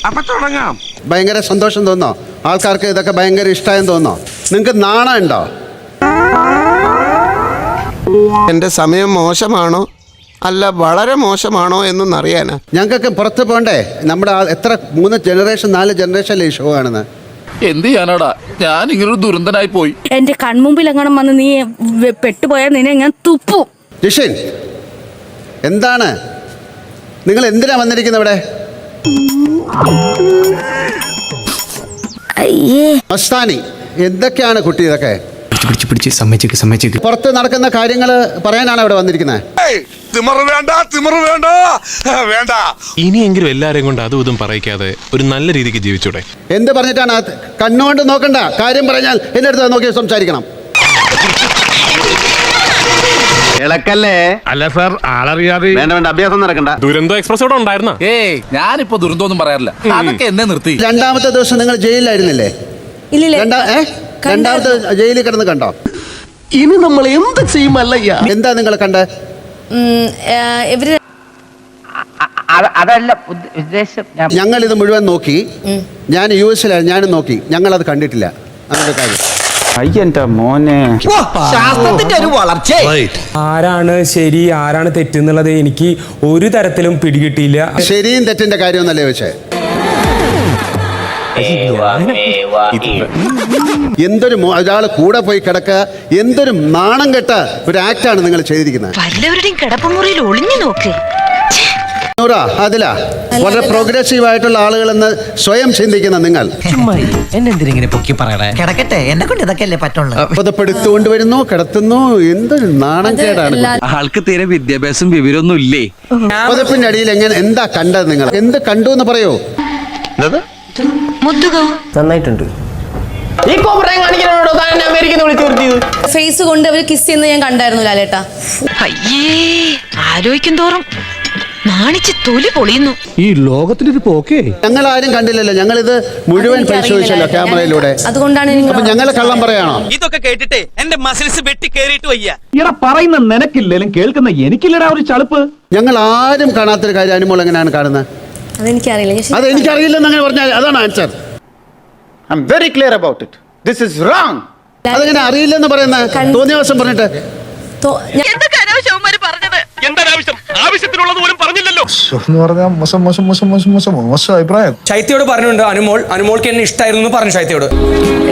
അപ്പൊ തുടങ്ങാം. ഭയങ്കര സന്തോഷം തോന്നോ? ആൾക്കാർക്ക് ഇതൊക്കെ ഭയങ്കര ഇഷ്ടമായെന്ന് തോന്നോ? നിങ്ങൾക്ക് നാണം ഉണ്ടോ? എൻ്റെ സമയം മോശമാണോ അല്ല വളരെ മോശമാണോ എന്നൊന്നറിയാനാ. ഞങ്ങൾക്ക് പുറത്ത് പോകണ്ടേ? നമ്മുടെ എത്ര 3 ജനറേഷൻ 4 ജനറേഷനിലെ ഈ ഷോ ആണെന്ന്. എന്ത് ചെയ്യാനാടാ, ഞാൻ ഇങ്ങനൊരു ദുരന്തനായി പോയി. എന്റെ കൺമുമ്പിൽ എങ്ങനെ വന്ന് നീ പെട്ടുപോയാൽ നിന്നെ ഞാൻ തുപ്പും. ജിഷിൻ, എന്താണ് നിങ്ങൾ എന്തിനാ വന്നിരിക്കുന്നത് ഇവിടെ? മസ്താനി, എന്തൊക്കെയാണ് കുട്ടി ഇതൊക്കെ? പുറത്ത് നടക്കുന്ന കാര്യങ്ങൾ പറയാനാണ് ഇവിടെ വന്നിരിക്കുന്നത്. ഇനിയെങ്കിലും എല്ലാരെയും കൊണ്ട് അതും ഇതും പറയിക്കാതെ ഒരു നല്ല രീതിക്ക് ജീവിച്ചൂടെ? എന്ത് പറഞ്ഞിട്ടാണ്? കണ്ണുകൊണ്ട് നോക്കണ്ട, കാര്യം പറഞ്ഞാൽ എന്റെ അടുത്ത് നോക്കി സംസാരിക്കണം. ഇളക്കല്ലേ? അല്ല സാർ, ആളറിയാതെ വേണ്ട വേണ്ട, അഭ്യാസം നടക്കണ്ട. ദുരന്തോ എക്സ്പ്രസ് ഇവിടെ ഉണ്ടായിരുന്ന? ഏയ്, ഞാനിപ്പോ ദുരന്തമൊന്നും പറയാറില്ല. അതൊക്കെ എന്നെ നിർത്തി. രണ്ടാമത്തെ ദിവസം നിങ്ങൾ ജയിലിലായിരുന്നില്ലേ? രണ്ടാമത്തെ ജയിലിൽ കിടന്ന് കണ്ടോ? ഇനി നമ്മൾ എന്ത് ചെയ്യുമല്ലയ്യ? എന്താ നിങ്ങൾ കണ്ടത്? ഇവര് അതല്ല ഉദ്ദേശം. ഞങ്ങൾ ഇത് മുഴുവൻ നോക്കി. ഞാൻ US-ലായിരുന്നു, ഞാനും നോക്കി. ഞങ്ങൾ അത് കണ്ടിട്ടില്ല. അതിന്റെ കാര്യം അയ്യന്റെ മോനെ, ശാസ്ത്രത്തിന്റെ ഒരു വളർച്ച. ആരാണ് ശരി ആരാണ് തെറ്റെന്നുള്ളത് എനിക്ക് ഒരു തരത്തിലും പിടികിട്ടിയില്ല. ശരിയും തെറ്റിന്റെ കാര്യമൊന്നല്ലേ ചോദിച്ചേ? എന്തൊരു ഒരാൾ കൂടെ പോയി കിടക്കുക, എന്തൊരു നാണം കെട്ട ഒരു ആക്ടാണ് നിങ്ങൾ ചെയ്തിരിക്കുന്നത്. വല്ലവരുടെയും കിടപ്പുമുറിയിൽ ഒളിഞ്ഞു നോക്ക്. അതില വളരെ പ്രോഗ്രസീവ് ആയിട്ടുള്ള ആളുകളെന്ന് സ്വയം ചിന്തിക്കുന്ന നിങ്ങൾ കിടക്കട്ടെ, എന്നെ കൊണ്ട് ഇതൊക്കെയല്ലേ പറ്റുള്ളൂ. പുതപ്പെടുത്തുകൊണ്ടുവരുന്നു, കിടത്തുന്നു. എന്തൊരു നാണം കേടാണ്. ആൾക്ക് തീരെ വിദ്യാഭ്യാസം വിവരമൊന്നും ഇല്ലേ? പുതപ്പിന്റെ അടിയിൽ എന്താ കണ്ടത്? നിങ്ങൾ എന്ത് കണ്ടു എന്ന് പറയൂ. നന്നായിട്ടുണ്ട്. ഫേസ് കൊണ്ട് അവർ കിസ് ചെയ്യുന്നത് ഞാൻ കണ്ടായിരുന്നു ലാലേട്ടാ. അയ്യേ, ആലോചിക്കും തോറും നാണിച്ച് തൊലി പൊളിയുന്നു. ഈ ലോകത്തിനൊരു പോക്കേ. ഞങ്ങൾ ആരും കണ്ടില്ലല്ലോ. ഞങ്ങൾ ഇത് മുഴുവൻ പരിശോധിച്ചല്ലോ ക്യാമറയിലൂടെ. അതുകൊണ്ടാണ് അപ്പൊ ഞങ്ങൾ കള്ളം പറയാണോ? ഇതൊക്കെ കേട്ടിട്ട് എന്റെ മസിൽസ് വെട്ടി കേറിയിട്ട് വയ്യ. ഇവിടെ പറയുന്ന നിനക്കില്ലേലും കേൾക്കുന്ന എനിക്കില്ലടാ ഒരു ചളുപ്പ്. ഞങ്ങൾ ആരും കാണാത്തൊരു കാര്യം അനുമോൾ എങ്ങനെയാണ് കാണുന്നത്? അതെനിക്കറിയില്ലെന്ന് അങ്ങനെ പറഞ്ഞാൽ അതാണ് answer. I am very clear about it. This is wrong. അതെങ്ങനെ അറിയില്ലെന്ന് പറയുന്നത്? തോന്നിയ ദിവസം പറഞ്ഞിട്ട് ശൈത്യയോട് പറഞ്ഞിട്ടുണ്ട് അനുമോൾക്ക് എന്നെ ഇഷ്ടമായിരുന്നു പറഞ്ഞു ശൈത്യയോട്.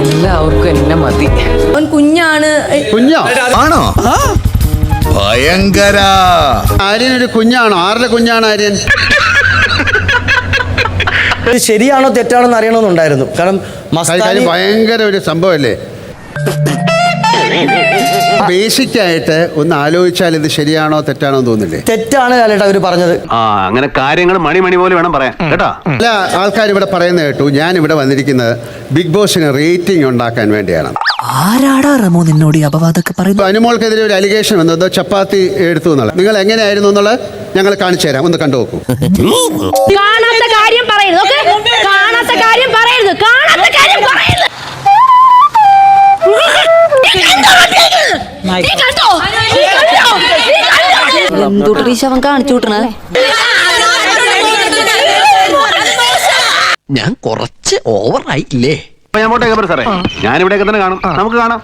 എല്ലാവർക്കും എന്നെ മതി. അവൻ കുഞ്ഞാണ്. കുഞ്ഞോ ആണോ? ഭയങ്കര. ആര്യൻ ഒരു കുഞ്ഞാണോ? ആരുടെ കുഞ്ഞാണ് ആര്യൻ? ശരിയാണോ തെറ്റാണോ എന്ന് അറിയണമെന്നുണ്ടായിരുന്നു. കാരണം ഭയങ്കര ഒരു സംഭവല്ലേ. ബേസിക് ആയിട്ട് ഒന്ന് ആലോചിച്ചാൽ ഇത് ശരിയാണോ തെറ്റാണോ എന്ന് തോന്നില്ലേ? തെറ്റാണ് ലാലേട്ടാ അവര് പറഞ്ഞത്. അങ്ങനെ കാര്യങ്ങൾ മണി പോലെ വേണം പറയാൻ കേട്ടോ. അല്ല, ആൾക്കാർ ഇവിടെ പറയുന്നത് കേട്ടു. ഞാൻ ഇവിടെ വന്നിരിക്കുന്നത് ബിഗ് ബോസിന് റേറ്റിംഗ് ഉണ്ടാക്കാൻ വേണ്ടിയാണ്. ആരാടാ റമോ നിന്നോട് അപവാദമൊക്കെ പറയുന്നത്? അനുമോൾക്കെതിരെ ഒരു അലിഗേഷൻ വന്നത് ചപ്പാത്തി എടുത്തു എന്നുള്ളത്. നിങ്ങൾ എങ്ങനെയായിരുന്നു എന്നുള്ളത് ഞങ്ങൾ കാണിച്ചു തരാം. ഒന്ന് കണ്ടു നോക്കൂ. കാണാത്ത കാര്യം പറയരുത്. കാണാത്ത കാര്യം പറയരുത്. കാണാത്ത കാര്യം പറയരുത്. അവൻ കാണിച്ചു വിട്ടണേ. ഞാൻ കുറച്ച് ഓവറായില്ലേ? ഞാൻ പോട്ടെ സാറേ, ഞാൻ ഇവിടെയൊക്കെ തന്നെ കാണും. നമുക്ക് കാണാം.